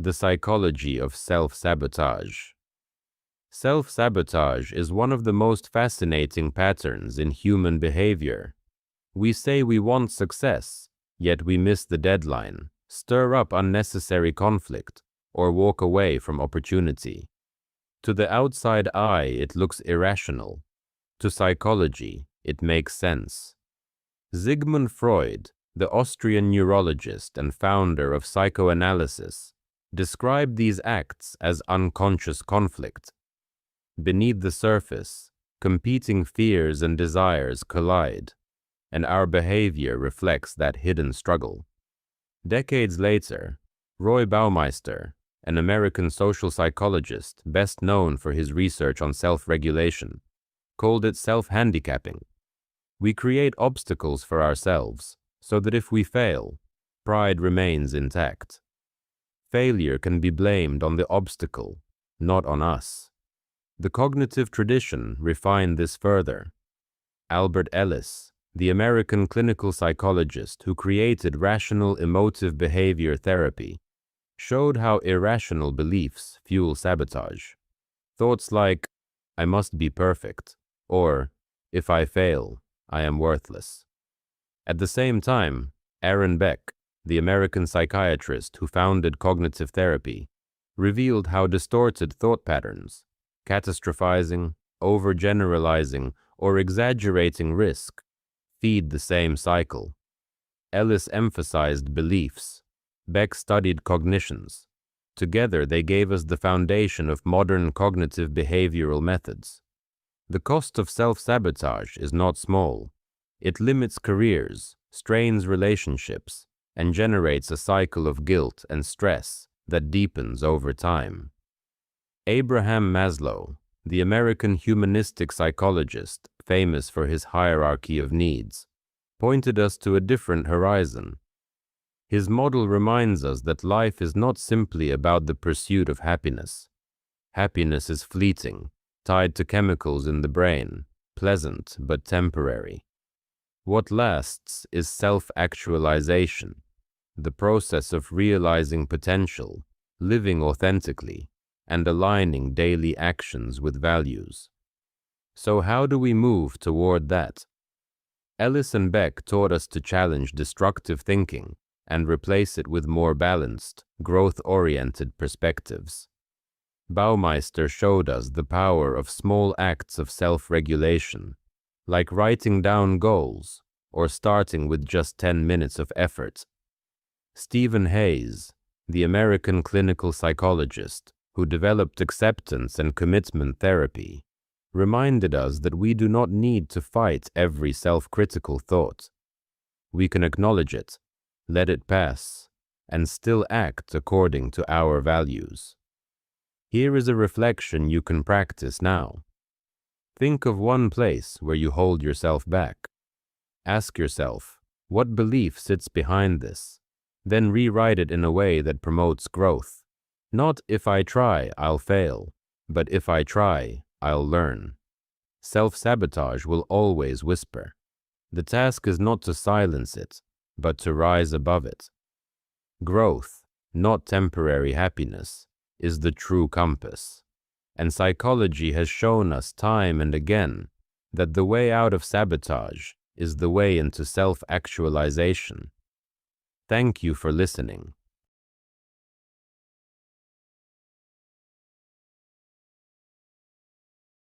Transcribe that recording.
The Psychology of Self-Sabotage. Self-sabotage is one of the most fascinating patterns in human behavior. We say we want success, yet we miss the deadline, stir up unnecessary conflict, or walk away from opportunity. To the outside eye, it looks irrational. To psychology, it makes sense. Sigmund Freud, the Austrian neurologist and founder of psychoanalysis, described these acts as unconscious conflict. Beneath the surface, competing fears and desires collide, and our behavior reflects that hidden struggle. Decades later, Roy Baumeister, an American social psychologist best known for his research on self-regulation, called it self-handicapping. We create obstacles for ourselves so that if we fail, pride remains intact. Failure can be blamed on the obstacle, not on us. The cognitive tradition refined this further. Albert Ellis, the American clinical psychologist who created rational emotive behavior therapy, showed how irrational beliefs fuel sabotage. Thoughts like, "I must be perfect," or "If I fail, I am worthless." At the same time, Aaron Beck, the American psychiatrist who founded cognitive therapy, revealed how distorted thought patterns, catastrophizing, overgeneralizing, or exaggerating risk, feed the same cycle. Ellis emphasized beliefs. Beck studied cognitions. Together, they gave us the foundation of modern cognitive behavioral methods. The cost of self-sabotage is not small. It limits careers, strains relationships, and generates a cycle of guilt and stress that deepens over time. Abraham Maslow, the American humanistic psychologist famous for his hierarchy of needs, pointed us to a different horizon. His model reminds us that life is not simply about the pursuit of happiness. Happiness is fleeting, tied to chemicals in the brain, pleasant but temporary. What lasts is self-actualization, the process of realizing potential, living authentically, and aligning daily actions with values. So how do we move toward that? Ellis and Beck taught us to challenge destructive thinking and replace it with more balanced, growth-oriented perspectives. Baumeister showed us the power of small acts of self-regulation, like writing down goals or starting with just 10 minutes of effort. Stephen Hayes, the American clinical psychologist who developed acceptance and commitment therapy, reminded us that we do not need to fight every self-critical thought. We can acknowledge it, let it pass, and still act according to our values. Here is a reflection you can practice now. Think of one place where you hold yourself back. Ask yourself, what belief sits behind this? Then rewrite it in a way that promotes growth. Not "if I try, I'll fail," but "if I try, I'll learn." Self-sabotage will always whisper. The task is not to silence it, but to rise above it. Growth, not temporary happiness, is the true compass. And psychology has shown us time and again that the way out of sabotage is the way into self-actualization. Thank you for listening.